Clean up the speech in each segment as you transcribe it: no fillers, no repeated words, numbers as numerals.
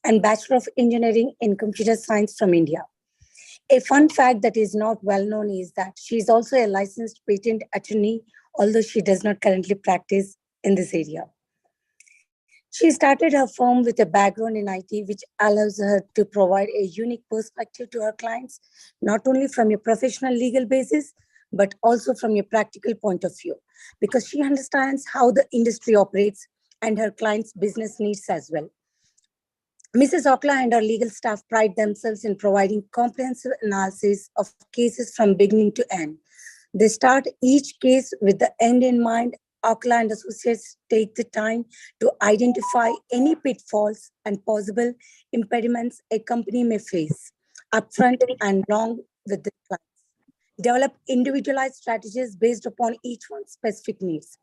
and Bachelor of Engineering in Computer Science from India. A fun fact that is not well known is that she is also a licensed patent attorney, although she does not currently practice in this area. She started her firm with a background in IT, which allows her to provide a unique perspective to her clients, not only from a professional legal basis, but also from a practical point of view, because she understands how the industry operates and her clients' business needs as well. Mrs. Akula and her legal staff pride themselves in providing comprehensive analysis of cases from beginning to end. They start each case with the end in mind. Akula and Associates take the time to identify any pitfalls and possible impediments a company may face upfront and along with the clients. Develop individualized strategies based upon each one's specific needs.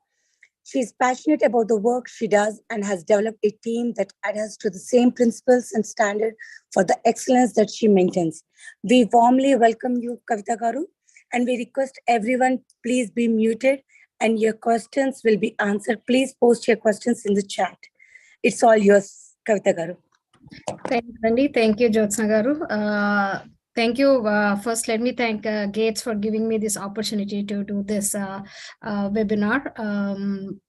She is passionate about the work she does and has developed a team that adheres to the same principles and standard for the excellence that she maintains. We warmly welcome you, Kavitha Garu, and we request everyone please be muted and your questions will be answered. Please post your questions in the chat. It's all yours, Kavitha Garu. Thank you, Randy. Thank you, Jyotsna Garu. Thank you. First, let me thank GATES for giving me this opportunity to do this webinar. And,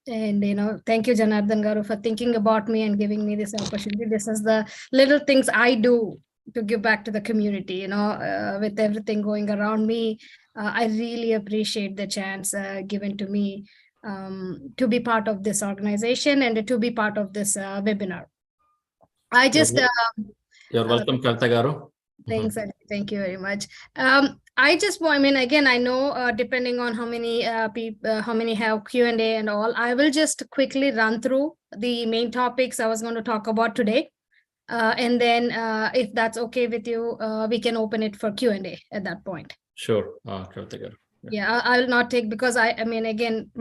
thank you, Janardhan Garu, for thinking about me and giving me this opportunity. This is the little things I do to give back to the community, with everything going around me. I really appreciate the chance given to me to be part of this organization and to be part of this webinar. I just... You're welcome, Kavitha Garu. Thanks, thank you very much. I just want, again, I know depending on how many people, how many have Q&A and all, I will just quickly run through the main topics I was going to talk about today. And then if that's okay with you, we can open it for Q&A at that point. Sure, Kavitha Garu. Yeah, I will not take, because again,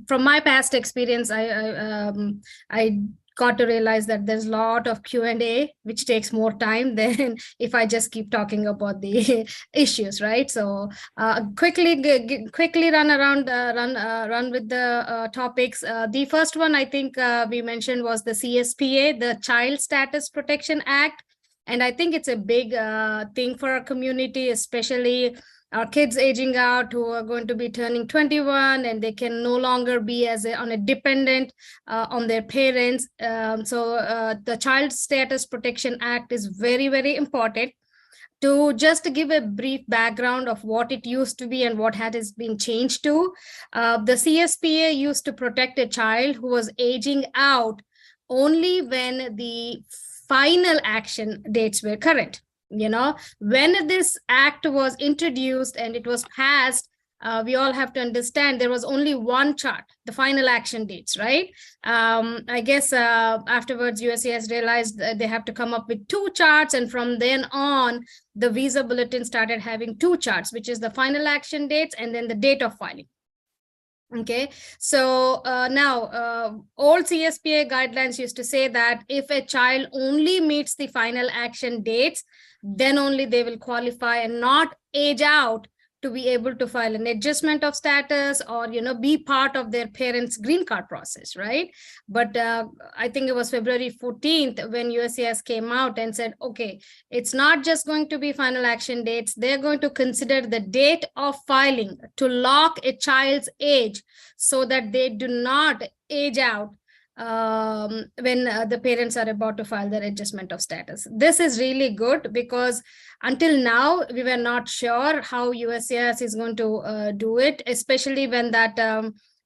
from my past experience, I got to realize that there's a lot of Q&A which takes more time than if I just keep talking about the issues, right? So quickly run with the topics. The first one I think we mentioned was the CSPA, the Child Status Protection Act, and I think it's a big thing for our community, especially our kids aging out who are going to be turning 21 and they can no longer be on a dependent on their parents. So the Child Status Protection Act is very, very important. To just give a brief background of what it used to be and what has been changed to, the CSPA used to protect a child who was aging out only when the final action dates were current. When this act was introduced and it was passed, we all have to understand there was only one chart, the final action dates, right? I guess afterwards USCIS realized that they have to come up with two charts, and from then on, the visa bulletin started having two charts, which is the final action dates and then the date of filing. Okay, so now old CSPA guidelines used to say that if a child only meets the final action dates, then only they will qualify and not age out to be able to file an adjustment of status or, be part of their parents' green card process, right? But I think it was February 14th when USCIS came out and said, okay, it's not just going to be final action dates. They're going to consider the date of filing to lock a child's age so that they do not age out when the parents are about to file their adjustment of status. This is really good because until now, we were not sure how USCIS is going to do it, especially when that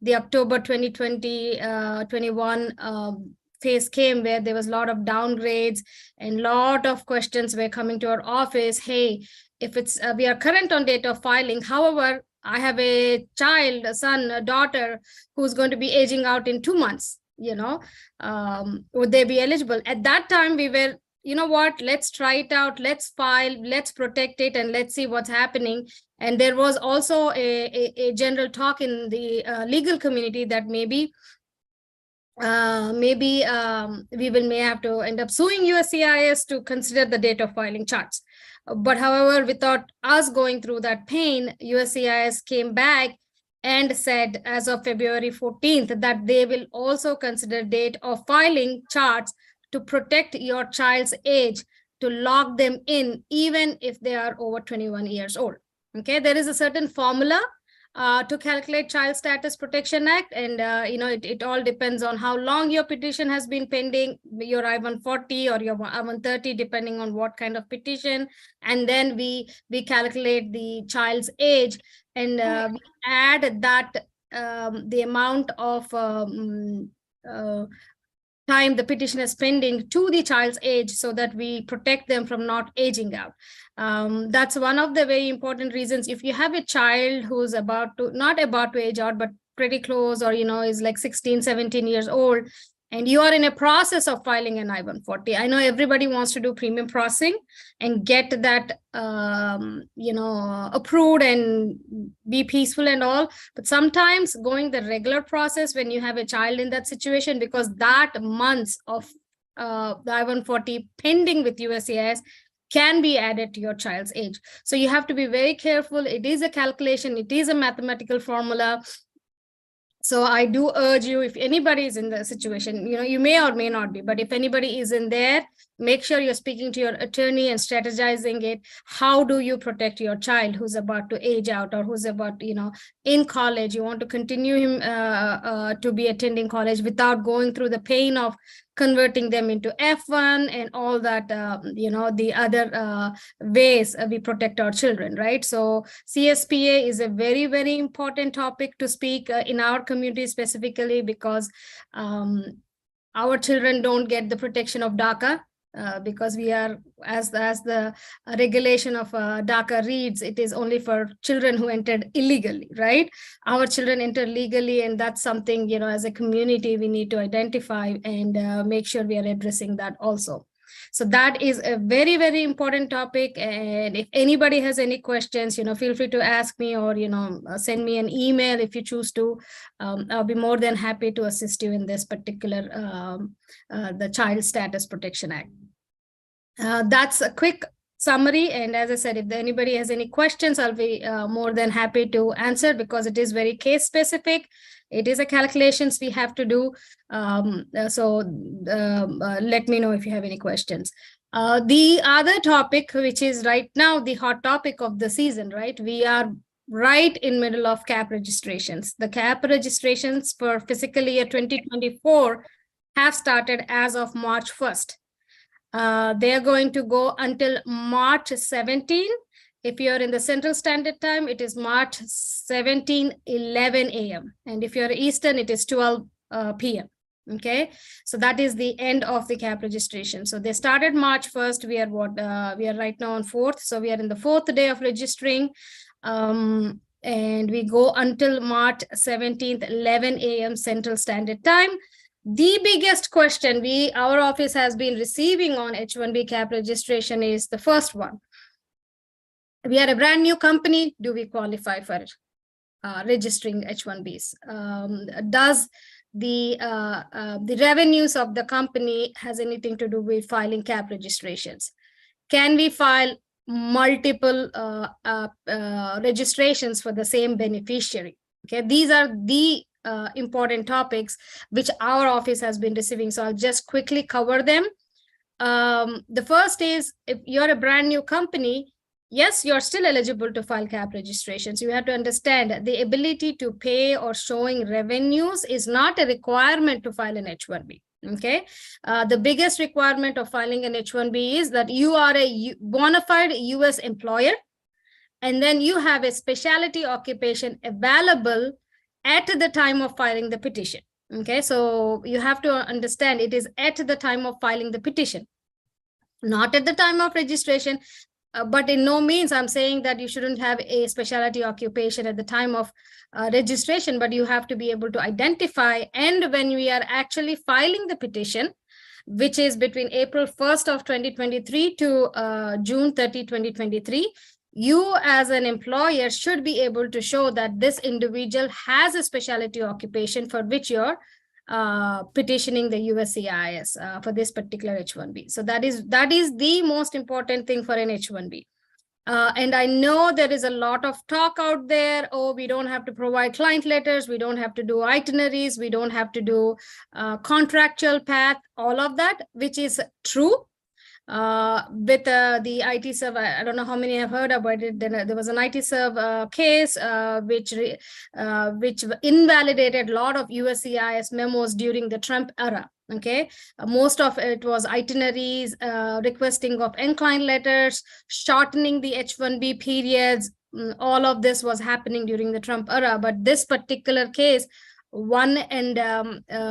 the October 2020-21 phase came where there was a lot of downgrades and a lot of questions were coming to our office. Hey, if it's we are current on date of filing, however, I have a child, a son, a daughter who's going to be aging out in 2 months. Would they be eligible? At that time, we were, let's try it out, let's file, let's protect it, and let's see what's happening. And there was also a general talk in the legal community that maybe we may have to end up suing USCIS to consider the date of filing charts. But however, without us going through that pain, USCIS came back and said as of February 14th that they will also consider date of filing charts to protect your child's age, to lock them in, even if they are over 21 years old. Okay, there is a certain formula to calculate Child Status Protection Act, and it all depends on how long your petition has been pending, your I-140 or your I-130, depending on what kind of petition. And then we calculate the child's age, and we add that the amount of time the petition is pending to the child's age, so that we protect them from not aging out. That's one of the very important reasons. If you have a child who's not about to age out, but pretty close, or is like 16, 17 years old, and you are in a process of filing an I-140, I know everybody wants to do premium processing and get that approved and be peaceful and all. But sometimes going the regular process when you have a child in that situation, because that months of the I-140 pending with USCIS can be added to your child's age. So you have to be very careful. It is a calculation. It is a mathematical formula. So I do urge you, if anybody is in the situation, you may or may not be, but if anybody is in there, make sure you're speaking to your attorney and strategizing it. How do you protect your child who's about to age out, or who's about, in college? You want to continue him to be attending college without going through the pain of converting them into F1 and all that, the other ways we protect our children, right? So CSPA is a very, very important topic to speak in our community specifically, because our children don't get the protection of DACA. Because we are, as the regulation of DACA reads, it is only for children who entered illegally, right? Our children enter legally, and that's something, as a community, we need to identify and make sure we are addressing that also. So that is a very, very important topic. And if anybody has any questions, feel free to ask me, or, send me an email if you choose to. I'll be more than happy to assist you in this particular, the Child Status Protection Act. That's a quick summary. And as I said, if anybody has any questions, I'll be more than happy to answer, because it is very case specific. It is a calculations we have to do. So let me know if you have any questions. The other topic, which is right now the hot topic of the season, right? We are right in middle of CAP registrations. The CAP registrations for fiscal year 2024 have started as of March 1st. They are going to go until March 17. If you're in the Central Standard Time, it is March 17, 11 a.m. And if you're Eastern, it is 12 p.m. Okay, so that is the end of the CAP registration. So they started March 1st. We are right now on 4th. So we are in the 4th day of registering. And we go until March 17th, 11 a.m. Central Standard Time. The biggest question our office has been receiving on H-1B CAP registration is the first one. We are a brand new company. Do we qualify for registering H-1Bs? Does the revenues of the company has anything to do with filing CAP registrations? Can we file multiple registrations for the same beneficiary? Okay, these are the important topics which our office has been receiving. So I'll just quickly cover them. The first is, if you're a brand new company, yes, you're still eligible to file CAP registrations. You have to understand the ability to pay or showing revenues is not a requirement to file an H-1B. Okay, the biggest requirement of filing an H-1B is that you are a bona fide US employer, and then you have a specialty occupation available at the time of filing the petition. Okay, so you have to understand it is at the time of filing the petition, not at the time of registration. But in no means I'm saying that you shouldn't have a specialty occupation at the time of registration, but you have to be able to identify. And when we are actually filing the petition, which is between April 1st of 2023 to June 30, 2023, you as an employer should be able to show that this individual has a specialty occupation for which you're petitioning the USCIS for this particular H-1B. So that is the most important thing for an H-1B. And I know there is a lot of talk out there. Oh, we don't have to provide client letters. We don't have to do itineraries. We don't have to do contractual path, all of that, which is true. With the IT serve, I don't know how many have heard about it. There was an IT serve case which invalidated a lot of USCIS memos during the Trump era. Okay, most of it was itineraries, requesting of incline letters, shortening the H-1B periods. All of this was happening during the Trump era, but this particular case won and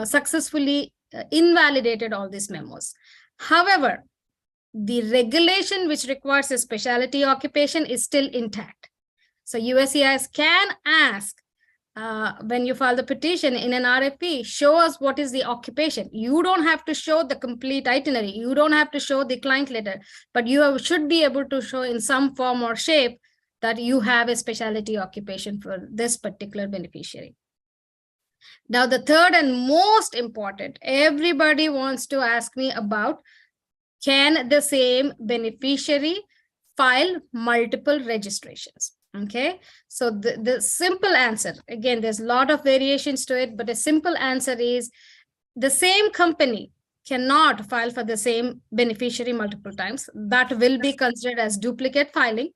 successfully invalidated all these memos. However, the regulation which requires a specialty occupation is still intact. So USCIS can ask, when you file the petition in an RFP, show us what is the occupation. You don't have to show the complete itinerary. You don't have to show the client letter, but you should be able to show in some form or shape that you have a specialty occupation for this particular beneficiary. Now, the third and most important, everybody wants to ask me about, can the same beneficiary file multiple registrations? Okay, so the simple answer, again, there's a lot of variations to it, but a simple answer is the same company cannot file for the same beneficiary multiple times. That will be considered as duplicate filing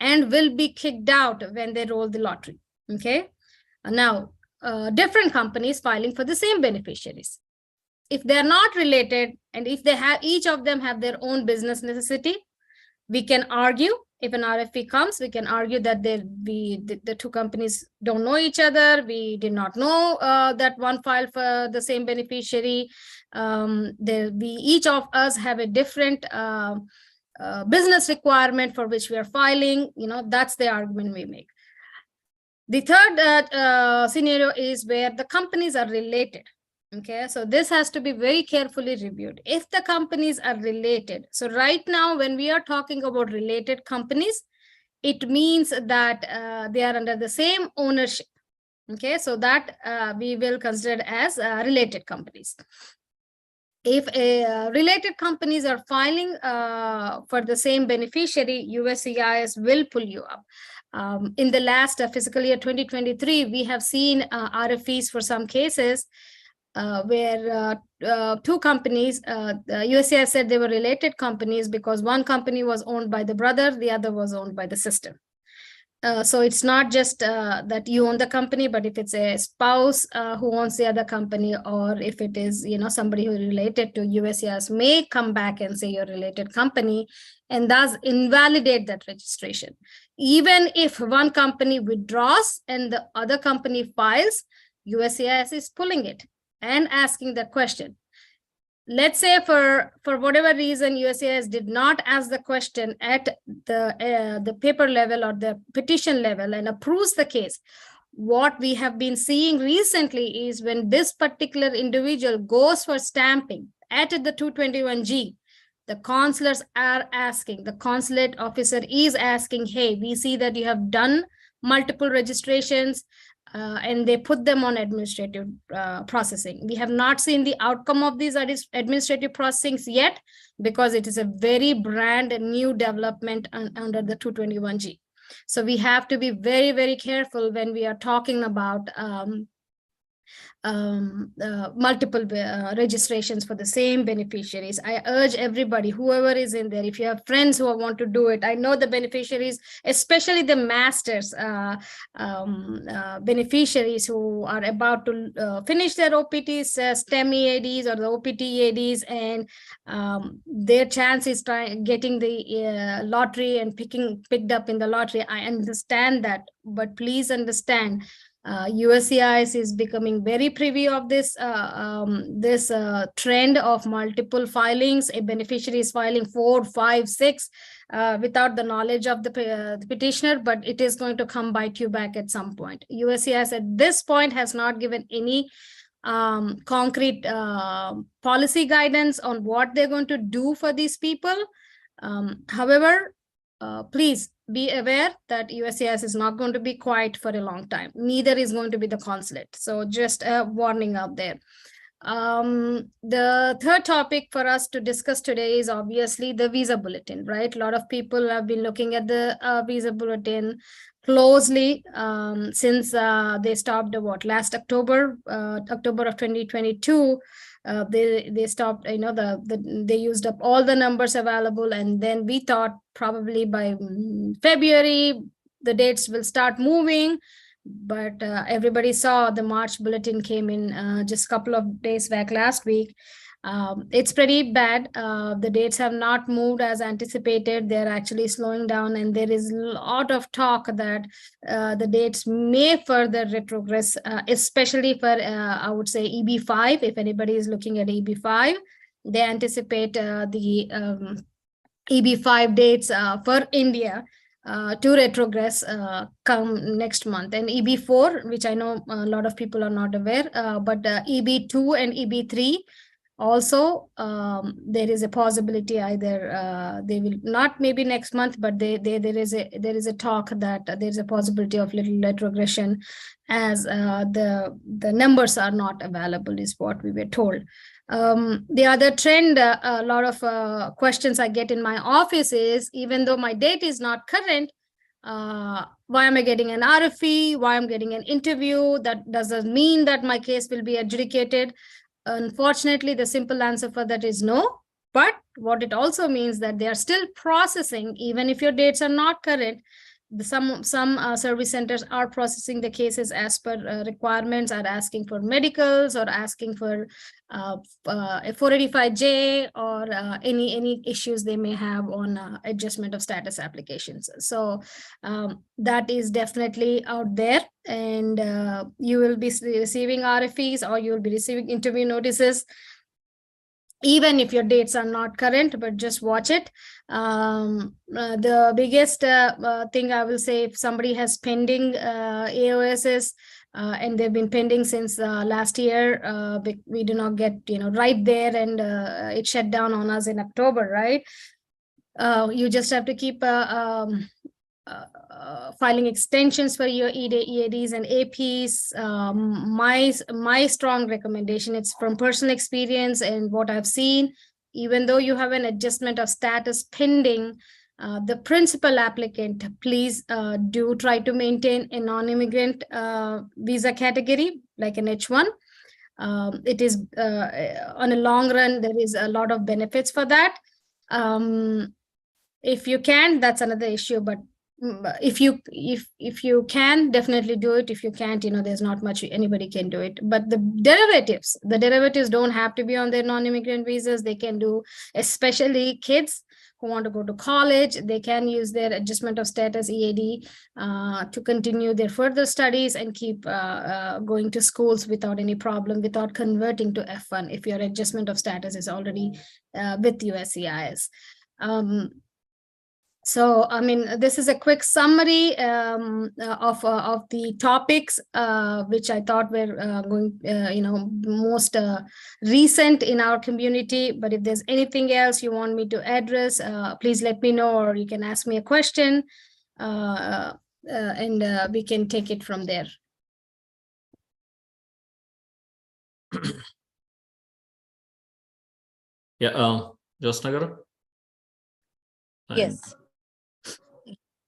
and will be kicked out when they roll the lottery. Okay, now different companies filing for the same beneficiaries. If they're not related, and if they have, each of them have their own business necessity, we can argue. If an RFP comes, we can argue that the two companies don't know each other. We did not know that one filed for the same beneficiary. Each of us have a different business requirement for which we are filing. That's the argument we make. The third scenario is where the companies are related. Okay, so this has to be very carefully reviewed. If the companies are related, so right now when we are talking about related companies, it means that they are under the same ownership. Okay, so that we will consider as related companies. If related companies are filing for the same beneficiary, USCIS will pull you up. In the last fiscal year 2023, we have seen RFPs for some cases where two companies, USCIS said they were related companies because one company was owned by the brother, the other was owned by the sister. So it's not just that you own the company, but if it's a spouse who owns the other company, or if it is somebody who is related to, USCIS may come back and say you're a related company and thus invalidate that registration. Even if one company withdraws and the other company files, USCIS is pulling it and asking that question. Let's say for whatever reason, USCIS did not ask the question at the paper level or the petition level and approves the case. What we have been seeing recently is when this particular individual goes for stamping at the 221G, the consulars are asking, the consulate officer is asking, hey, we see that you have done multiple registrations, and they put them on administrative processing. We have not seen the outcome of these administrative processings yet because it is a very brand new development under the 221G. So we have to be very, very careful when we are talking about multiple registrations for the same beneficiaries. I urge everybody, whoever is in there, if you have friends who want to do it, I know the beneficiaries, especially the masters beneficiaries who are about to finish their OPTs, STEM EADs or the OPT EADs, and their chance is getting the lottery and picked up in the lottery. I understand that, but please understand, USCIS is becoming very privy of this trend of multiple filings. A beneficiary is filing 4, 5, 6 without the knowledge of the petitioner, but it is going to come bite you back at some point. USCIS at this point has not given any concrete policy guidance on what they're going to do for these people. However, please be aware that USCIS is not going to be quiet for a long time. Neither is going to be the consulate. So just a warning out there. The third topic for us to discuss today is obviously the visa bulletin, right? A lot of people have been looking at the visa bulletin closely since they stopped last October, October of 2022. They stopped, they used up all the numbers available, and then we thought probably by February the dates will start moving. But everybody saw the March bulletin came in just a couple of days back last week. It's pretty bad. The dates have not moved as anticipated. They're actually slowing down, and there is a lot of talk that the dates may further retrogress, especially for, I would say, EB5. If anybody is looking at EB5, they anticipate the EB5 dates for India to retrogress come next month. And EB4, which I know a lot of people are not aware, but EB2 and EB3 also, there is a possibility either they will not maybe next month, but there is a talk that there's a possibility of little retrogression as the numbers are not available, is what we were told. The other trend, a lot of questions I get in my office is, even though my date is not current, why am I getting an RFE? Why I'm getting an interview? That doesn't mean that my case will be adjudicated. Unfortunately, the simple answer for that is no. But what it also means that they are still processing, even if your dates are not current. Some service centers are processing the cases as per requirements, are asking for medicals or asking for a 485J or any issues they may have on adjustment of status applications. So that is definitely out there, and you will be receiving RFEs or you will be receiving interview notices, even if your dates are not current, but just watch it. The biggest thing I will say, if somebody has pending AOSs and they've been pending since last year, we do not get right there, and it shut down on us in October, right? You just have to keep filing extensions for your EADs and APs. My strong recommendation, it's from personal experience and what I've seen, even though you have an adjustment of status pending, the principal applicant, please do try to maintain a non-immigrant visa category, like an H1. It is on a long run, there is a lot of benefits for that. If you can, that's another issue, but if you can, definitely do it. If you can't, there's not much anybody can do it. But the derivatives don't have to be on their non-immigrant visas. They can do, especially kids who want to go to college, they can use their adjustment of status EAD to continue their further studies and keep going to schools without any problem, without converting to F1 if your adjustment of status is already with USCIS. So, I mean, this is a quick summary of the topics which I thought were most recent in our community. But if there's anything else you want me to address, please let me know, or you can ask me a question, and we can take it from there. Yeah, Josnagar? Yes.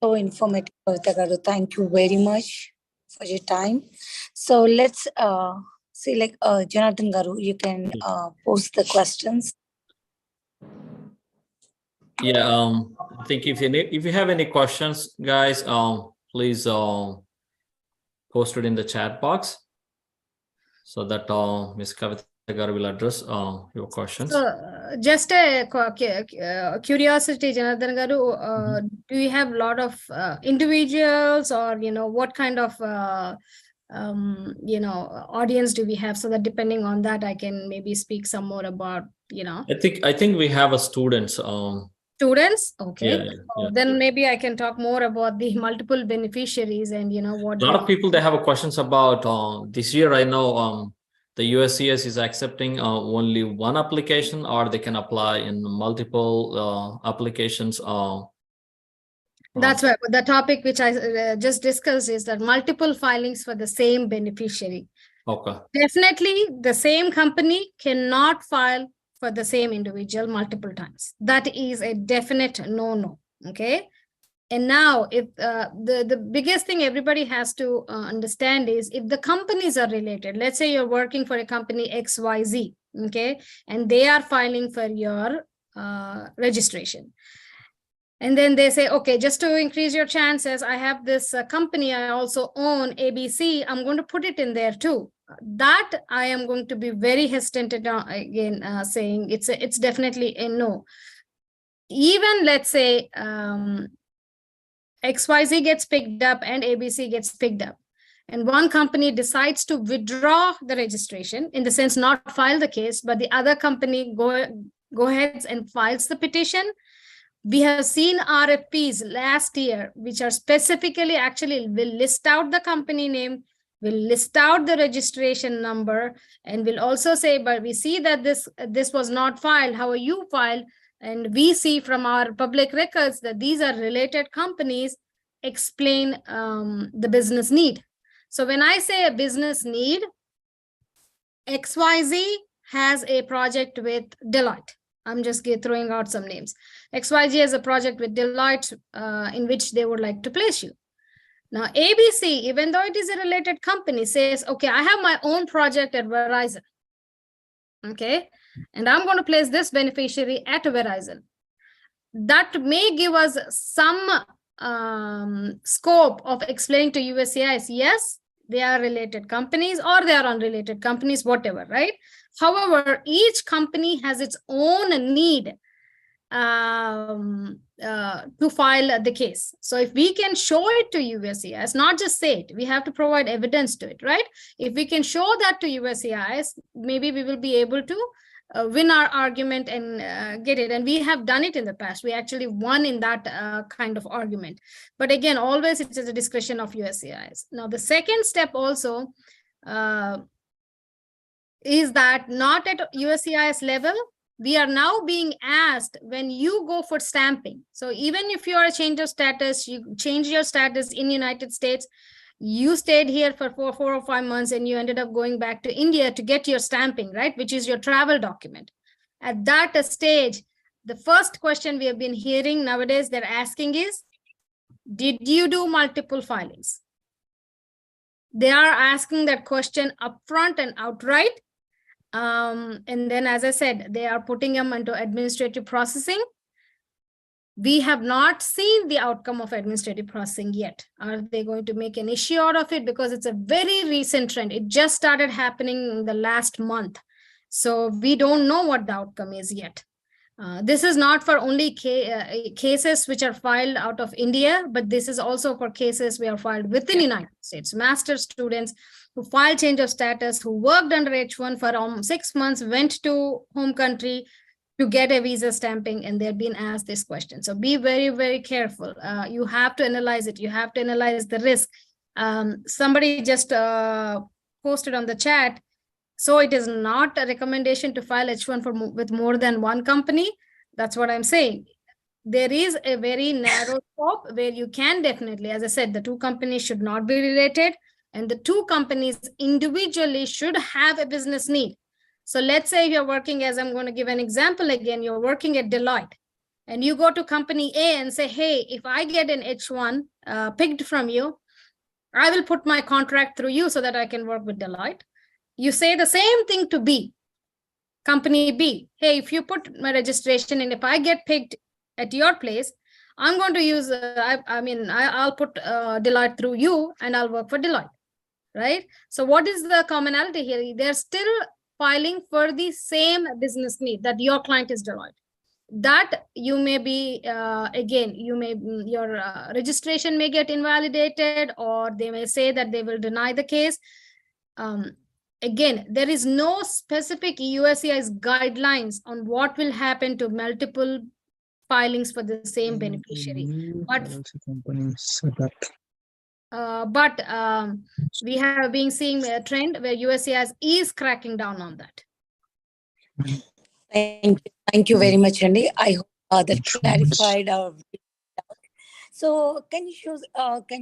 So informative, Kavitha garu. Thank you very much for your time. So let's see, like Jonathan garu, you can post the questions. Yeah, I think if you have any questions, guys, please post it in the chat box so that Ms. Kavitha garu will address your questions. So, just a curiosity, Janardhan garu, do you have a lot of individuals, or what kind of audience do we have, so that depending on that I can maybe speak some more about I think we have a students. Students, okay. Yeah. Then maybe I can talk more about the multiple beneficiaries and what a lot of people, they have questions about this year. I know the USCIS is accepting only one application, or they can apply in multiple applications. That's why the topic which I just discussed is that multiple filings for the same beneficiary. Okay. Definitely, the same company cannot file for the same individual multiple times. That is a definite no-no. Okay. And now, if the biggest thing everybody has to understand is if the companies are related, let's say you're working for a company XYZ, okay, and they are filing for your registration. And then they say, okay, just to increase your chances, I have this company, I also own ABC, I'm going to put it in there too. That I am going to be very hesitant again, saying it's definitely a no. Even let's say XYZ gets picked up and ABC gets picked up, and one company decides to withdraw the registration, in the sense not file the case, but the other company go ahead and files the petition. We have seen RFPs last year, which are specifically actually will list out the company name, will list out the registration number, and will also say, but we see that this was not filed. How are you filed? And we see from our public records that these are related companies. Explain the business need. So when I say a business need, XYZ has a project with Deloitte. I'm just throwing out some names. XYZ has a project with Deloitte in which they would like to place you. Now, ABC, even though it is a related company, says, okay, I have my own project at Verizon. Okay, and I'm going to place this beneficiary at Verizon. That may give us some scope of explaining to USCIS, yes, they are related companies or they are unrelated companies, whatever, right? However, each company has its own need to file the case. So if we can show it to USCIS, not just say it, we have to provide evidence to it, right? If we can show that to USCIS, maybe we will be able to win our argument and get it. And we have done it in the past. We actually won in that kind of argument. But again, always it is a discretion of USCIS. Now, the second step also is that not at USCIS level, we are now being asked when you go for stamping. So even if you are a change of status, you change your status in United States, you stayed here for 4 or 5 months and you ended up going back to India to get your stamping, right? Which is your travel document. At that stage, the first question we have been hearing nowadays they're asking is, did you do multiple filings? They are asking that question upfront and outright. And then, as I said, they are putting them into administrative processing. We have not seen the outcome of administrative processing yet. Are they going to make an issue out of it? Because it's a very recent trend. It just started happening in the last month. So we don't know what the outcome is yet. This is not for only cases which are filed out of India, but this is also for cases we are filed within the United States. Master students who filed change of status, who worked under H1 for 6 months, went to home country to get a visa stamping, and they're being asked this question. So be very, very careful. You have to analyze it. You have to analyze the risk. Somebody just posted on the chat, so it is not a recommendation to file H1 with more than one company. That's what I'm saying. There is a very narrow scope where you can definitely, as I said, the two companies should not be related, and the two companies individually should have a business need. So let's say you're working, as I'm going to give an example again, you're working at Deloitte, and you go to company A and say, hey, if I get an H1 picked from you, I will put my contract through you so that I can work with Deloitte. You say the same thing to B, company B. Hey, if you put my registration and if I get picked at your place, I'm going to use, I'll put Deloitte through you and I'll work for Deloitte, right? So what is the commonality here? They're still filing for the same business need, that your client is Deloitte. That you may be, your registration may get invalidated, or they may say that they will deny the case. Again, there is no specific USCIS guidelines on what will happen to multiple filings for the same beneficiary. But we have been seeing a trend where USCIS is cracking down on that. Thank you very much, Randy. I hope that clarified our. So can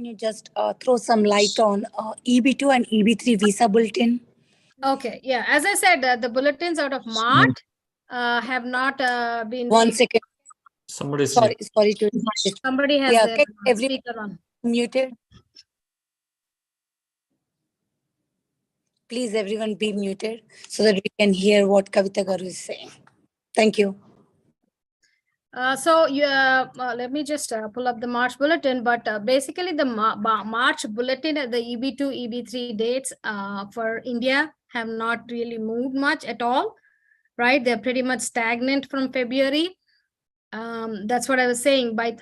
you just throw some light on EB2 and EB3 visa bulletin? Okay, yeah. As I said, the bulletins out of March have not been. 1 second. Somebody's Sorry to. Somebody has Yeah, their can everyone speaker on. muted? Please, everyone be muted so that we can hear what Kavitha Garu is saying. Thank you. Let me just pull up the March bulletin. But basically, the March bulletin, the EB2, EB3 dates for India have not really moved much at all, right? They're pretty much stagnant from February. That's what I was saying. But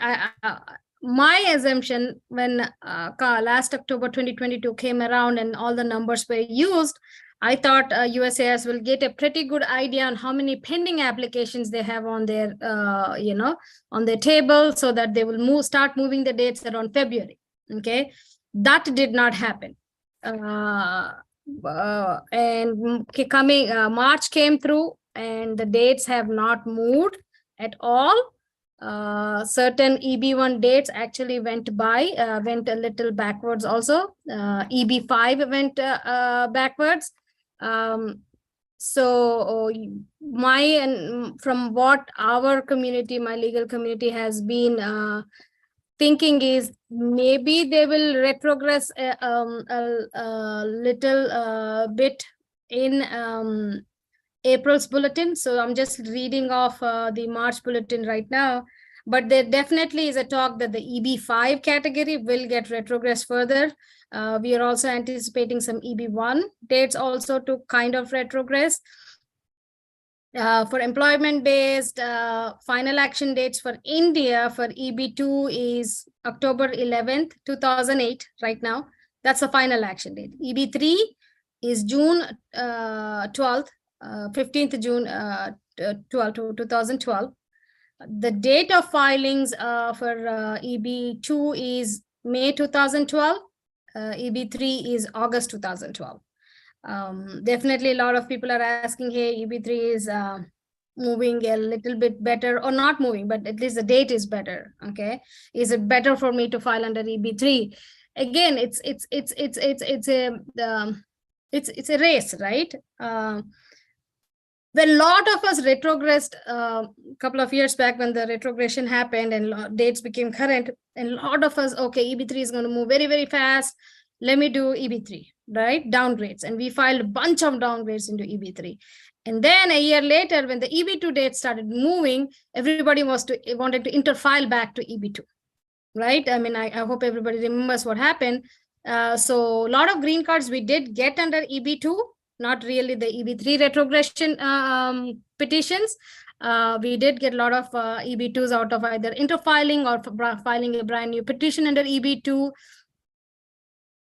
my assumption when last October 2022 came around and all the numbers were used, I thought USAS will get a pretty good idea on how many pending applications they have on their, on their table, so that they will start moving the dates around February. Okay, that did not happen. And coming March came through, and the dates have not moved at all. Certain EB1 dates actually went a little backwards also. EB5 went backwards. So from what our community, my legal community has been thinking is maybe they will retrogress a little bit in April's bulletin. So I'm just reading off the March bulletin right now. But there definitely is a talk that the EB5 category will get retrogressed further. We are also anticipating some EB1 dates also to kind of retrogress. For employment-based final action dates for India for EB2 is October 11th, 2008 right now. That's the final action date. EB3 is June 12th, 15th June 2012. The date of filings for EB2 is May 2012. EB3 is August 2012. Definitely a lot of people are asking, hey, EB3 is moving a little bit better, or not moving, but at least the date is better. Okay, is it better for me to file under EB3? Again, it's a race, right? When a lot of us retrogressed a couple of years back, when the retrogression happened and dates became current, and a lot of us, okay, EB3 is going to move very, very fast. Let me do EB3, right? Downgrades. And we filed a bunch of downgrades into EB3. And then a year later, when the EB2 dates started moving, everybody wanted to interfile back to EB2, right? I mean, I hope everybody remembers what happened. So a lot of green cards we did get under EB2, not really the EB3 retrogression petitions. We did get a lot of EB2s out of either interfiling or filing a brand new petition under EB2.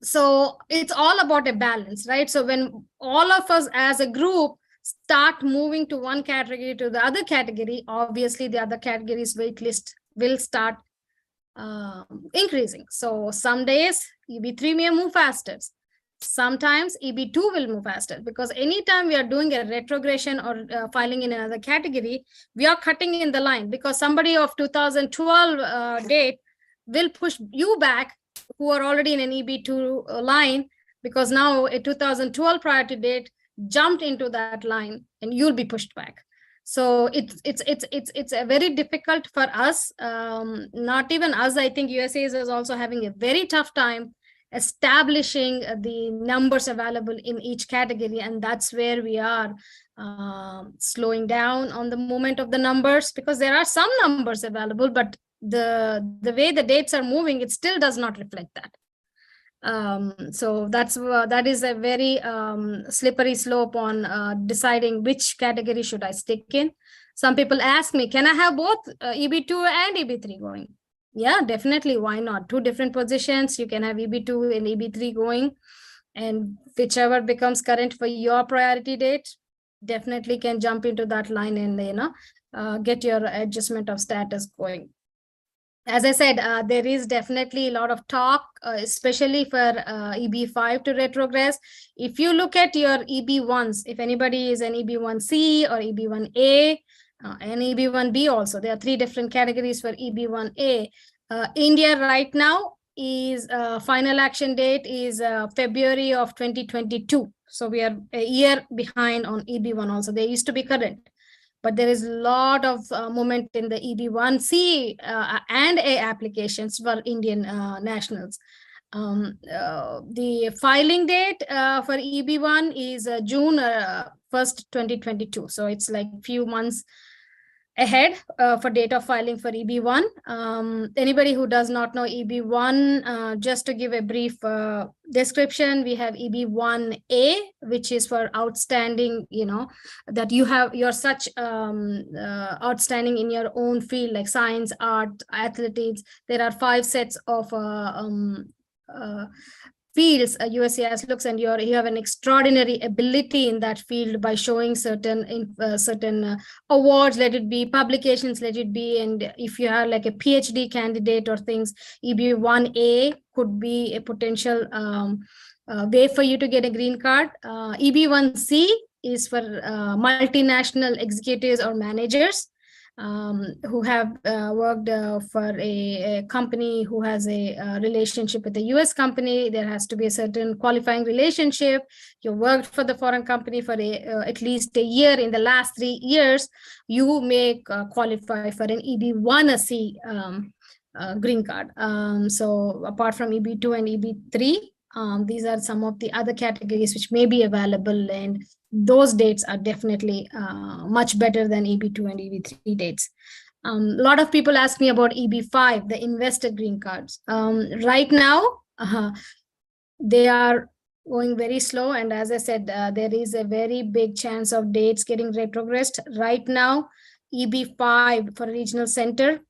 So it's all about a balance, right? So when all of us as a group start moving to one category to the other category, obviously the other category's wait list will start increasing. So some days EB3 may move faster. Sometimes EB2 will move faster, because anytime we are doing a retrogression or filing in another category, we are cutting in the line, because somebody of 2012 date will push you back who are already in an EB2 line, because now a 2012 priority date jumped into that line and you'll be pushed back. So it's a very difficult for us. Not even us, I think USAS is also having a very tough time establishing the numbers available in each category, and that's where we are slowing down on the movement of the numbers, because there are some numbers available, but the way the dates are moving, it still does not reflect that. So that is a very slippery slope on deciding which category should I stick in. Some people ask me, can I have both EB2 and EB3 going? Yeah, definitely. Why not? Two different positions. You can have EB2 and EB3 going, and whichever becomes current for your priority date, definitely can jump into that line and get your adjustment of status going. As I said, there is definitely a lot of talk, especially for EB5 to retrogress. If you look at your EB1s, if anybody is an EB1C or EB1A, and EB1B also, there are three different categories for EB1A. India right now is final action date is February of 2022. So we are a year behind on EB1 also. They used to be current, but there is a lot of movement in the EB1C and A applications for Indian nationals. The filing date for EB1 is June 1st, 2022. So it's like few months ahead for date of filing for EB1. Anybody who does not know EB1, just to give a brief description, we have EB1A, which is for outstanding, that you're such outstanding in your own field, like science, art, athletics. There are 5 sets of fields USCIS looks, and you have an extraordinary ability in that field by showing certain awards, let it be publications, let it be, and if you are like a PhD candidate or things, EB1A could be a potential way for you to get a green card. EB1C is for multinational executives or managers who have worked for a company who has a relationship with a US company. There has to be a certain qualifying relationship. You worked for the foreign company for at least a year in the last 3 years. You may qualify for an EB1C green card. So apart from EB2 and EB3, these are some of the other categories which may be available, and those dates are definitely much better than EB2 and EB3 dates. A lot of people ask me about EB5, the investor green cards. Right now, they are going very slow. And as I said, there is a very big chance of dates getting retrogressed. Right now, EB5 for regional center,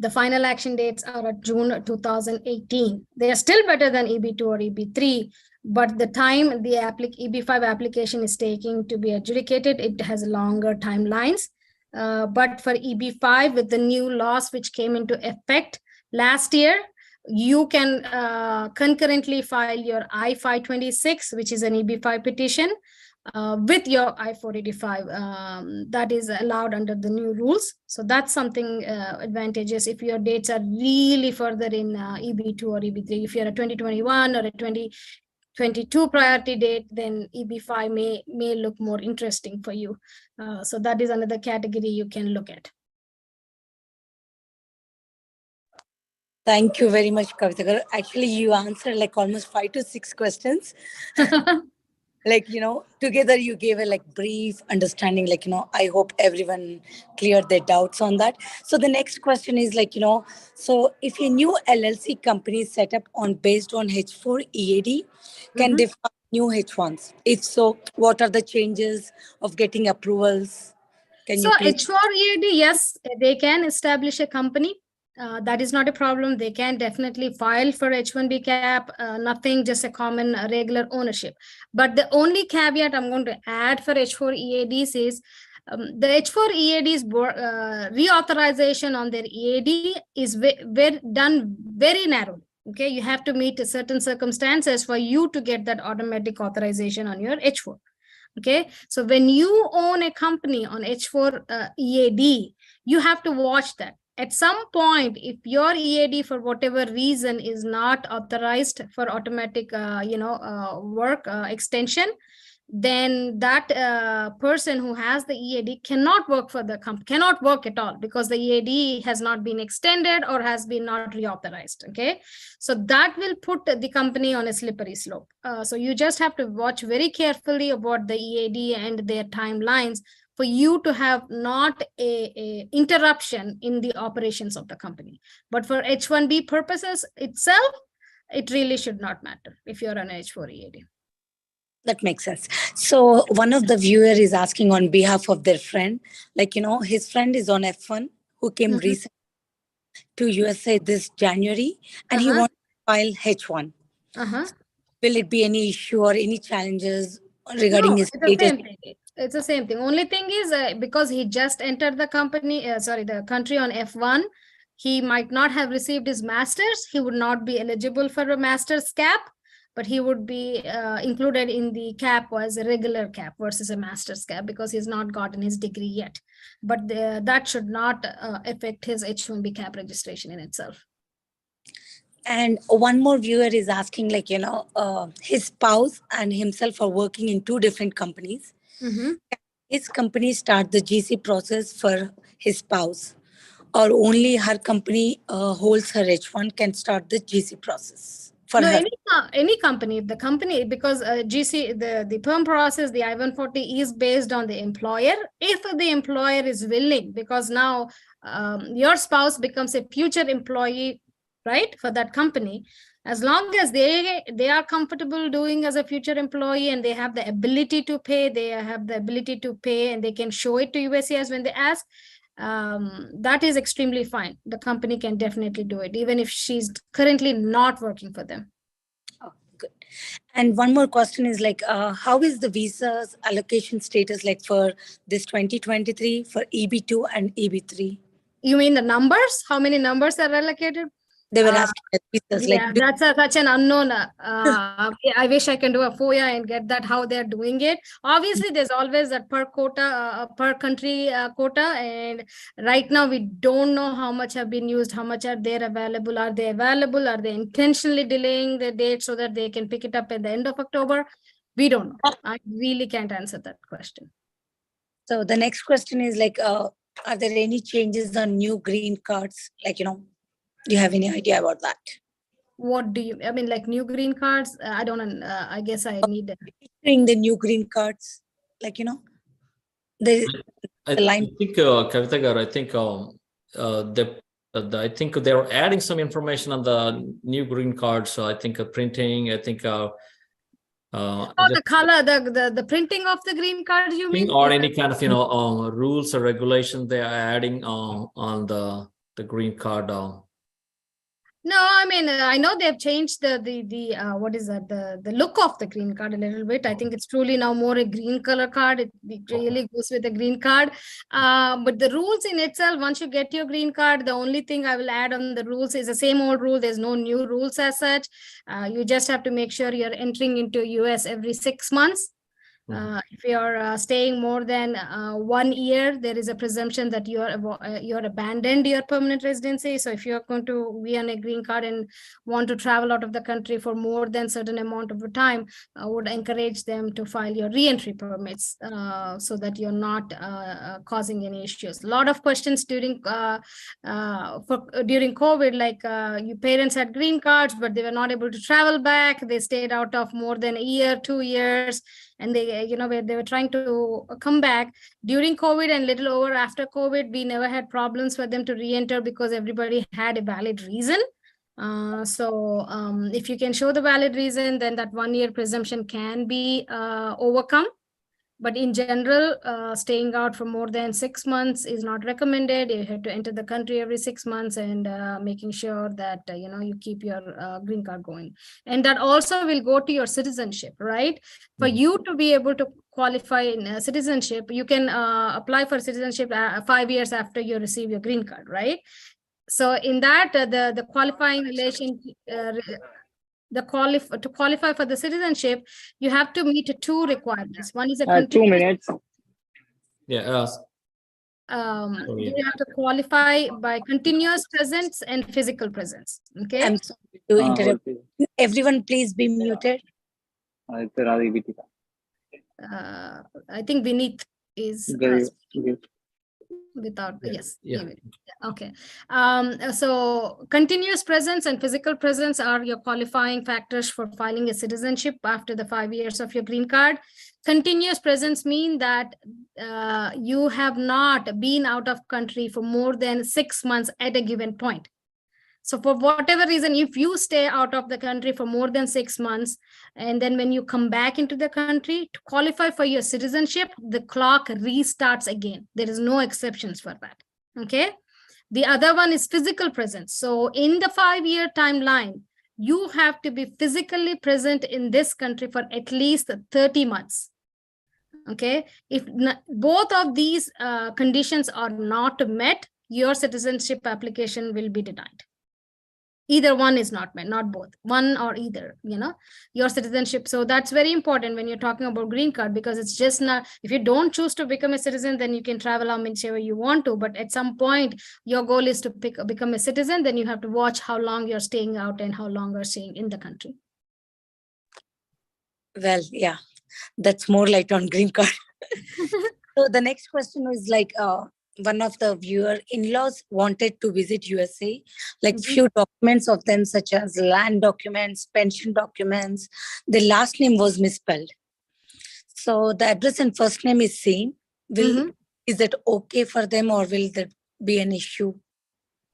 the final action dates are at June 2018. They are still better than EB2 or EB3, but the time the EB5 application is taking to be adjudicated, it has longer timelines. But for EB5, with the new laws which came into effect last year, you can concurrently file your I-526, which is an EB5 petition, with your I-485. That is allowed under the new rules. So that's something advantageous if your dates are really further in EB2 or EB3. If you're a 2021 or a 2022 priority date, then EB5 may look more interesting for you. So that is another category you can look at. Thank you very much, Kavitha. Actually, you answered like almost 5 to 6 questions. Like, together you gave a brief understanding, I hope everyone cleared their doubts on that. So the next question is so if a new LLC company is set up based on H4 EAD, can they file new H1s? If so, what are the changes of getting approvals? So H4 EAD, yes, they can establish a company. That is not a problem. They can definitely file for H1B cap, nothing, just a common regular ownership. But the only caveat I'm going to add for H4 EADs is the H4 EADs reauthorization on their EAD is done very narrowly. Okay, you have to meet certain circumstances for you to get that automatic authorization on your H4. Okay, so when you own a company on H4 EAD, you have to watch that. At some point, if your EAD for whatever reason is not authorized for automatic, work extension, then that person who has the EAD cannot work for the company, cannot work at all, because the EAD has not been extended or has been not reauthorized. Okay, so that will put the company on a slippery slope. So you just have to watch very carefully about the EAD and their timelines for you to have not a interruption in the operations of the company. But for H1B purposes itself, it really should not matter if you're on H4 EAD. That makes sense. So one of the viewer is asking on behalf of their friend, his friend is on F1 who came recently to USA this January, and he wants to file H1. Will it be any issue or any challenges regarding his status? The same thing. It's the same thing. Only thing is because he just entered the the country on F1, he might not have received his master's. He would not be eligible for a master's cap, but he would be included in the cap as a regular cap versus a master's cap because he's not gotten his degree yet. But that should not affect his H1B cap registration in itself. And one more viewer is asking, like, his spouse and himself are working in two different companies. Mhm. His company start the GC process for his spouse, or only her company holds her H1 can start the GC process for No, her. any company, the company, because GC, the perm process, the I-140 is based on the employer. If the employer is willing, because now your spouse becomes a future employee, right, for that company. As long as they are comfortable doing as a future employee, and they have the ability to pay, and they can show it to USCIS when they ask, that is extremely fine. The company can definitely do it, even if she's currently not working for them. Oh, good. And one more question is, like, how is the visas allocation status like for this 2023 for EB2 and EB3? You mean the numbers? How many numbers are allocated? They were asking the visas, Yeah, like, that's such an unknown. I wish I can do a FOIA and get that how they're doing it. Obviously, there's always that per quota, per country quota, and right now we don't know how much have been used, how much are there available. Are they available? Are they intentionally delaying the date so that they can pick it up at the end of October? We don't know. I really can't answer that question. So the next question is, like, are there any changes on new green cards? Like, do you have any idea about that? What do you, I mean, like new green cards? I don't, I guess I need Issuing the new green cards, like, the I line. think Kavitha garu, I think I think they're adding some information on the new green card. So I think printing. I think the color, the printing of the green card, you mean? or any kind of rules or regulations they are adding on the green card. No, I mean, I know they've changed the what is that, the look of the green card a little bit. I think it's truly now more a green color card. It really goes with a green card. But the rules in itself, once you get your green card, the only thing I will add on the rules is the same old rule. There's no new rules as such. You just have to make sure you're entering into US every 6 months. If you're staying more than 1 year, there is a presumption that you're abandoned your permanent residency. So if you're going to be on a green card and want to travel out of the country for more than certain amount of time, I would encourage them to file your re-entry permits so that you're not causing any issues. A lot of questions during COVID, like your parents had green cards, but they were not able to travel back. They stayed out of more than a year, 2 years. And they, where they were trying to come back during COVID and little over after COVID, we never had problems for them to re-enter because everybody had a valid reason. If you can show the valid reason, then that 1 year presumption can be overcome. But in general, staying out for more than 6 months is not recommended. You have to enter the country every 6 months and making sure that, you keep your green card going. And that also will go to your citizenship, right? For you to be able to qualify in citizenship, you can apply for citizenship 5 years after you receive your green card, right? So in that, the qualifying relation, to qualify for the citizenship, you have to meet 2 requirements. One is a 2 minutes. Yeah. You have to qualify by continuous presence and physical presence. Okay. I'm sorry to interrupt. Everyone, please be muted. I think Vineet is without okay. So continuous presence and physical presence are your qualifying factors for filing a citizenship after the 5 years of your green card. Continuous presence mean that you have not been out of country for more than 6 months at a given point. So for whatever reason, if you stay out of the country for more than 6 months, and then when you come back into the country to qualify for your citizenship, the clock restarts again. There is no exceptions for that. Okay. The other one is physical presence. So in the 5-year timeline, you have to be physically present in this country for at least 30 months. Okay. If both of these conditions are not met, your citizenship application will be denied. Either one is not met, not both, one or either, your citizenship. So that's very important when you're talking about green card, because it's just not, if you don't choose to become a citizen, then you can travel how much ever you want to. But at some point, your goal is to become a citizen, then you have to watch how long you're staying out and how long you're staying in the country. Well, yeah, that's more light on green card. So the next question was like, one of the viewer in-laws wanted to visit USA, like few documents of them, such as land documents, pension documents. The last name was misspelled. So the address and first name is same. Is that okay for them, or will that be an issue?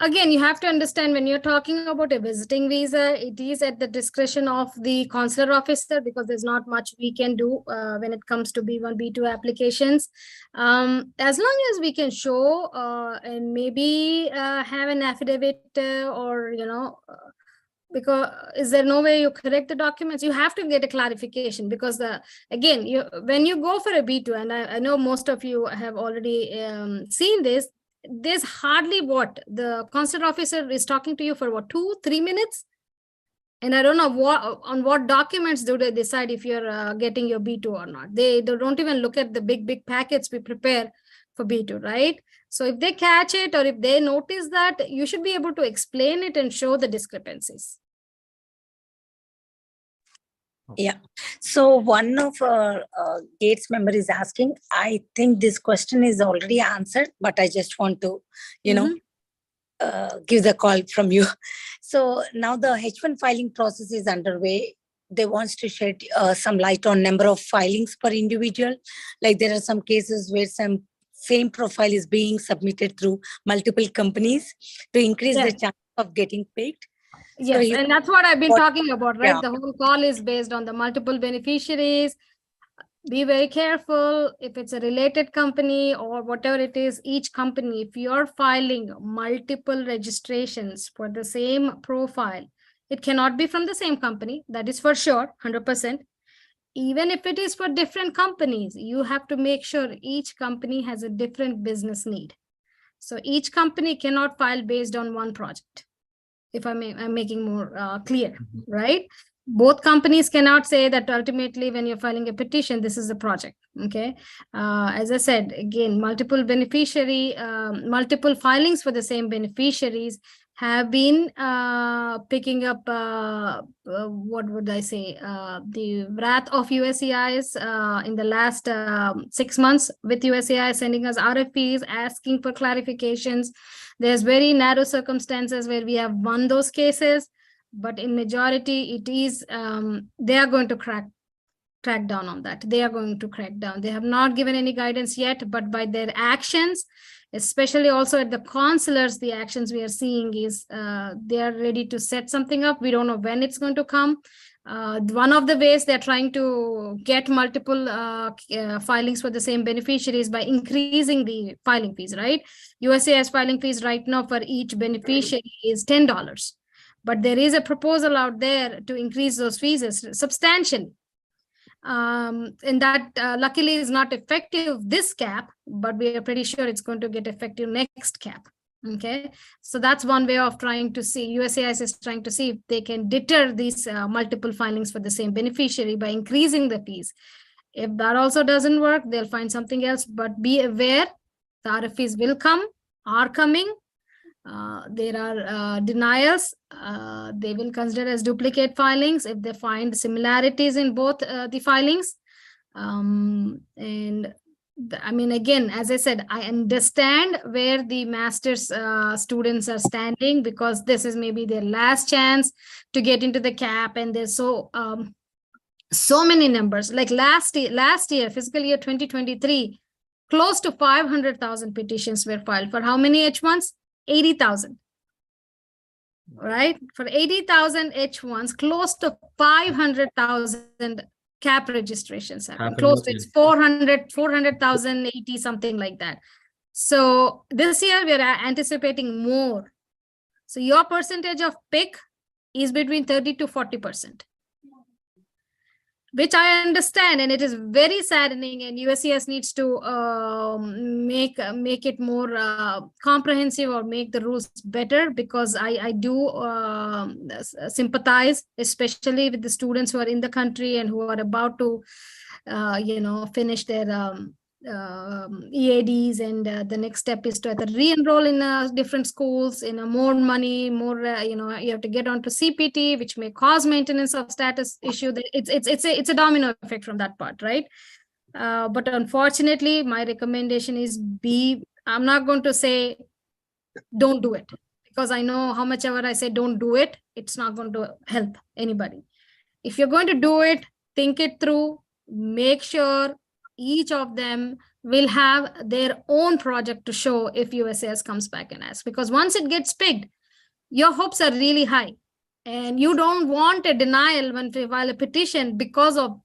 Again, you have to understand, when you're talking about a visiting visa, it is at the discretion of the consular officer, because there's not much we can do when it comes to B1, B2 applications. As long as we can show and maybe have an affidavit or, because is there no way you correct the documents? You have to get a clarification, because again, when you go for a B2, and I know most of you have already seen this, there's hardly what the consular officer is talking to you for, 2-3 minutes, and I don't know on what documents do they decide if you're getting your B2 or not. They don't even look at the big packets we prepare for B2, right? So if they catch it, or if they notice that, you should be able to explain it and show the discrepancies. Yeah. So one of our GATES member is asking, I think this question is already answered, but I just want to, give the call from you. So now the H1 filing process is underway. They wants to shed some light on number of filings per individual. Like there are some cases where some same profile is being submitted through multiple companies to increase the chance of getting picked. Yes, and that's what I've been talking about, right? Yeah. The whole call is based on the multiple beneficiaries. Be very careful if it's a related company or whatever it is, each company, if you're filing multiple registrations for the same profile, it cannot be from the same company. That is for sure, 100%. Even if it is for different companies, you have to make sure each company has a different business need. So each company cannot file based on one project. If I'm making more clear, right? Both companies cannot say that ultimately when you're filing a petition, this is the project, okay? As I said, again, multiple filings for the same beneficiaries have been picking up, what would I say, the wrath of USCIS in the last 6 months, with USCIS sending us RFPs, asking for clarifications. There's very narrow circumstances where we have won those cases, but in majority, it is, they are going to crack down on that. They are going to crack down. They have not given any guidance yet, but by their actions, especially also at the consulars, the actions we are seeing is they are ready to set something up. We don't know when it's going to come. One of the ways they're trying to get multiple filings for the same beneficiaries by increasing the filing fees, right? USCIS filing fees right now for each beneficiary is $10. But there is a proposal out there to increase those fees substantially. And that luckily is not effective this cap, but we are pretty sure it's going to get effective next cap. Okay, so that's one way of trying to see, USCIS is trying to see if they can deter these multiple filings for the same beneficiary by increasing the fees. If that also doesn't work, they'll find something else, but be aware, the RFPs will come, are coming. There are denials. They will consider as duplicate filings if they find similarities in both the filings. And I mean, again, as I said, I understand where the master's students are standing, because this is maybe their last chance to get into the cap, and there's so many numbers. Like last year, fiscal year 2023, close to 500,000 petitions were filed for how many H1s? 80,000. Right? For 80,000 H1s, close to 500,000 cap registrations happen. Close to 400,000, 80, something like that. So this year we are anticipating more. So your percentage of pick is between 30 to 40%. which I understand, and it is very saddening. And USCIS needs to make it more comprehensive, or make the rules better, because I do sympathize, especially with the students who are in the country and who are about to finish their EADs, and the next step is to either re-enroll in different schools, in more money, more you have to get onto CPT, which may cause maintenance of status issue. It's a domino effect from that part, right? But unfortunately, my recommendation is I'm not going to say don't do it, because I know how much ever I say don't do it, it's not going to help anybody. If you're going to do it, think it through, make sure each of them will have their own project to show if USCIS comes back and asks. Because once it gets picked, your hopes are really high. And you don't want a denial when you file a petition because of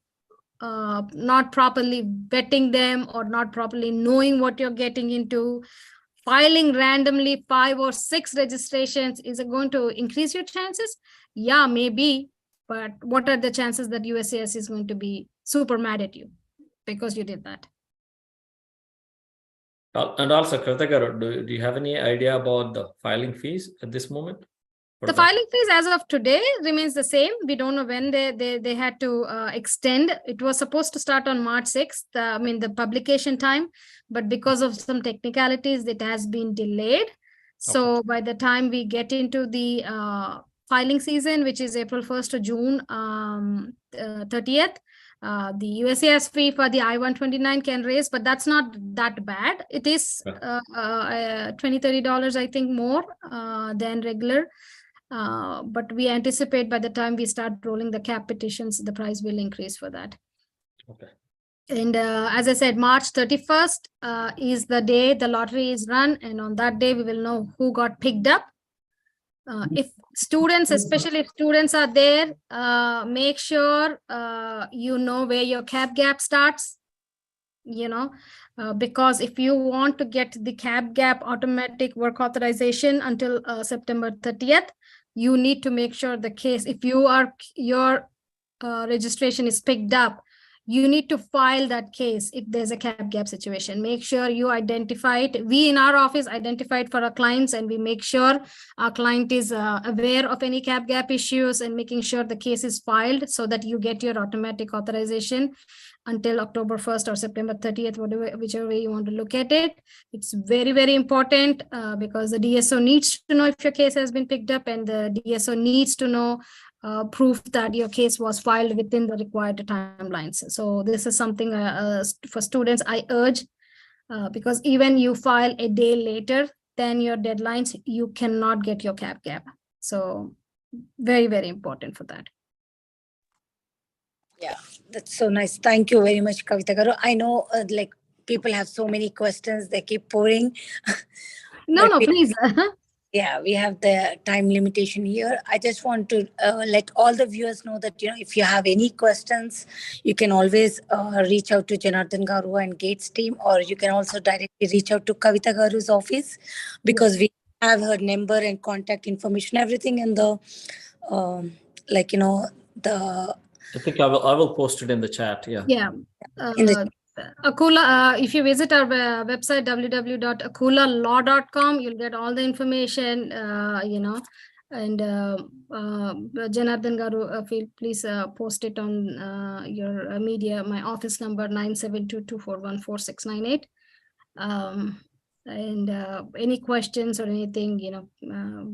not properly vetting them, or not properly knowing what you're getting into. Filing randomly 5 or 6 registrations, is it going to increase your chances? Yeah, maybe. But what are the chances that USCIS is going to be super mad at you because you did that? And also, Kavitha garu, do you have any idea about the filing fees at this moment? The filing fees as of today remains the same. We don't know when they had to extend. It was supposed to start on March 6th, the publication time, but because of some technicalities, it has been delayed. So by the time we get into the filing season, which is April 1st to June 30th, the USCIS fee for the I-129 can raise, but that's not that bad. It is $20-30, I think, more than regular. But we anticipate by the time we start rolling the cap petitions, the price will increase for that. Okay. And as I said, March 31st is the day the lottery is run. And on that day, we will know who got picked up. If students, especially if students are there, make sure you know where your cap gap starts, because if you want to get the cap gap automatic work authorization until September 30th, you need to make sure the case, if your registration is picked up, you need to file that case if there's a cap gap situation. Make sure you identify it. We in our office identify it for our clients, and we make sure our client is aware of any cap gap issues, and making sure the case is filed so that you get your automatic authorization until October 1st or September 30th, whichever way you want to look at it. It's very, very important because the DSO needs to know if your case has been picked up, and the DSO needs to know proof that your case was filed within the required timelines. So this is something for students I urge, because even you file a day later than your deadlines, you cannot get your cap gap. So very, very important for that. Yeah, that's so nice. Thank you very much, Kavitha garu. I know people have so many questions, they keep pouring. No, please. Yeah, we have the time limitation here. I just want to let all the viewers know that, if you have any questions, you can always reach out to Janardhan Garu and GATES team, or you can also directly reach out to Kavitha Garu's office, because we have her number and contact information, everything in the, the... I think I will post it in the chat. Yeah. Yeah. Akula, if you visit our website, www.akulalaw.com, you'll get all the information, and Janardhan Garu, please post it on your media. My office number 972-241-4698. And any questions or anything,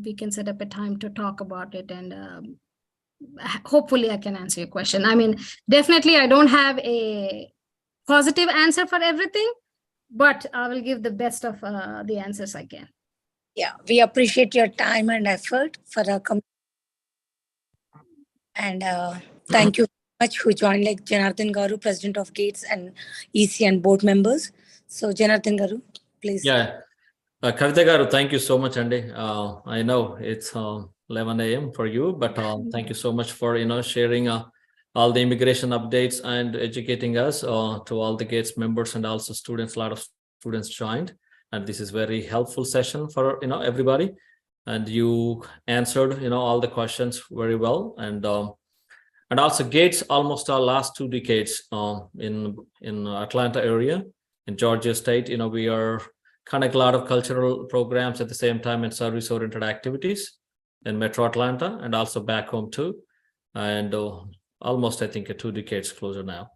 we can set up a time to talk about it, and hopefully I can answer your question. I mean, definitely I don't have a positive answer for everything, but I will give the best of the answers I can. Yeah, we appreciate your time and effort for our community. And thank you very much who joined, like Janardhan Garu, President of GATES, and EC and board members. So Janardhan Garu, please. Yeah. Kavitha garu, thank you so much, Andy. I know it's 11 a.m. for you, but thank you so much for sharing all the immigration updates and educating us to all the GATES members and also students. A lot of students joined, and this is very helpful session for everybody. And you answered all the questions very well. And And also GATES, almost our last 2 decades in Atlanta area, in Georgia State, we are conduct a lot of cultural programs at the same time and service-oriented activities in Metro Atlanta and also back home too. And almost, I think, 2 decades closer now.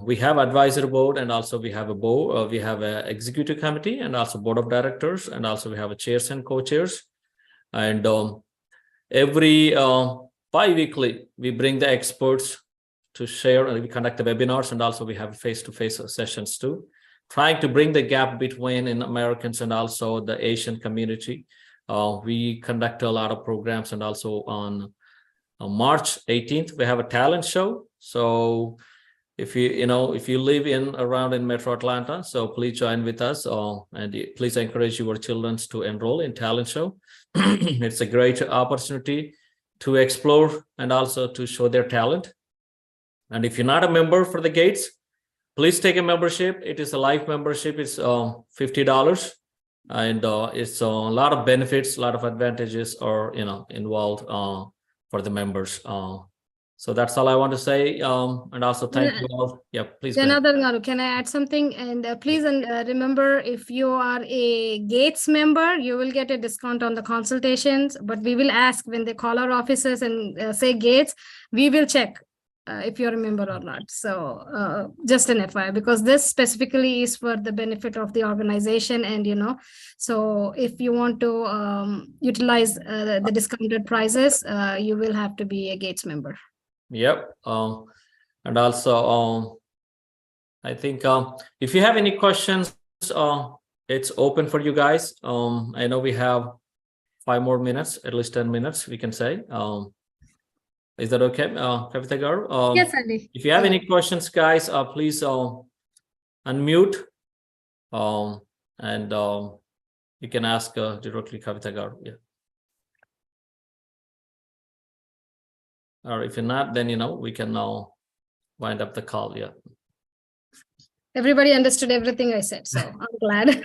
We have advisory board, and also we have a board. We have an executive committee, and also board of directors, and also we have a chairs and co-chairs. And every bi-weekly, we bring the experts to share, and we conduct the webinars, and also we have face-to-face sessions too, trying to bring the gap between in Americans and also the Asian community. We conduct a lot of programs, and also on March 18th, we have a talent show. So if you live around in Metro Atlanta, so please join with us, and please encourage your children to enroll in talent show. It's a great opportunity to explore and also to show their talent. And if you're not a member for the GATES, please take a membership. It is a life membership. It's $50, and it's a lot of benefits, a lot of advantages are involved for the members. So that's all I want to say. And also thank you all. Yeah, please. Janardhan, can I add something? And please remember, if you are a GATES member, you will get a discount on the consultations. But we will ask when they call our offices and say GATES, we will check if you're a member or not. So just an FYI, because this specifically is for the benefit of the organization. And, so if you want to utilize the discounted prices, you will have to be a GATES member. Yep. And also, I think if you have any questions, it's open for you guys. I know we have 5 more minutes, at least 10 minutes, we can say. Is that okay, Kavitha Garu? Yes, Andy. If you have any questions, guys, please unmute, and you can ask directly Kavitha Garu. Yeah. Or if you're not, then we can now wind up the call. Yeah. Everybody understood everything I said, so I'm glad.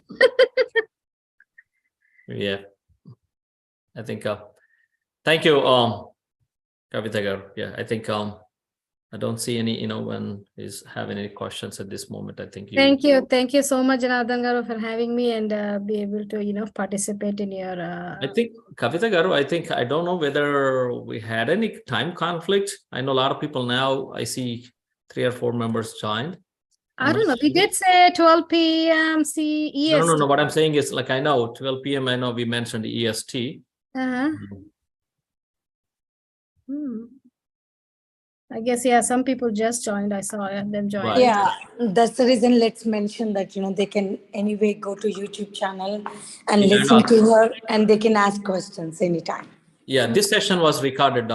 Yeah. I think thank you, Kavitha Garu. Yeah, I think I don't see any, one is having any questions at this moment. I think you. Thank you so much, Janardhan Garu, for having me and be able to, participate in your. I think Kavitha Garu, I don't know whether we had any time conflict. I know a lot of people now. I see 3 or 4 members joined. I don't know. We did say 12 p.m. EST. No. What I'm saying is, I know 12 p.m. I know we mentioned EST. I guess, yeah, some people just joined. I saw them join. Right. Yeah, that's the reason. Let's mention that, they can anyway go to YouTube channel and listen to her, and they can ask questions anytime. Yeah, this session was recorded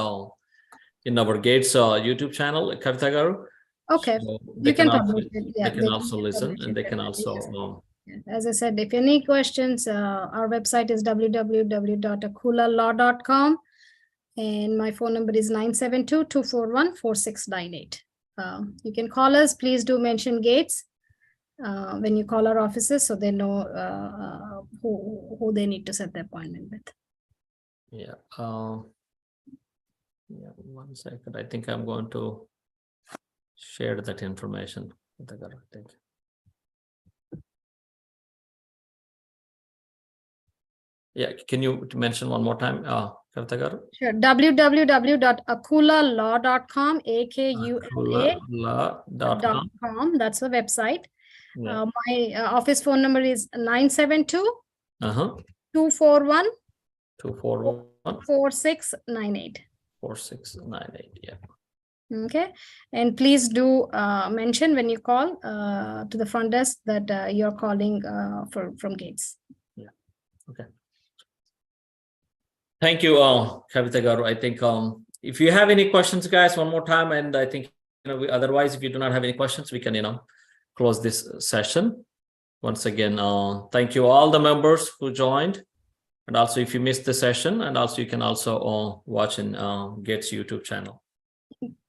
in our GATES YouTube channel, Kavitha Garu. Okay, so you can publish it. Yeah, they can also listen, and they can also. As I said, if any questions, our website is www.akulalaw.com. And my phone number is 972-241-4698. You can call us. Please do mention GATES when you call our offices, so they know who they need to set the appointment with. Yeah. Yeah. 1 second. I think I'm going to share that information with the girl. Thank you. Yeah. Can you mention one more time? Kavitha Garu? Sure. www.akulalaw.com, AKULA.com. That's the website. Yeah. My office phone number is 972-241-4698. 4698. Yeah. Okay. And please do mention when you call to the front desk that you're calling from GATES. Yeah. Okay. Thank you, Kavitha Garu. I think if you have any questions, guys, one more time, and I think otherwise, if you do not have any questions, we can close this session. Once again, thank you all the members who joined, and also if you missed the session, and also you can also watch in GATES YouTube channel.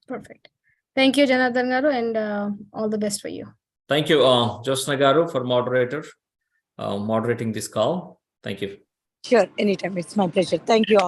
Perfect. Thank you, Janardhan Garu, and all the best for you. Thank you, Josna Garu, for moderating this call. Thank you. Sure, anytime. It's my pleasure. Thank you all.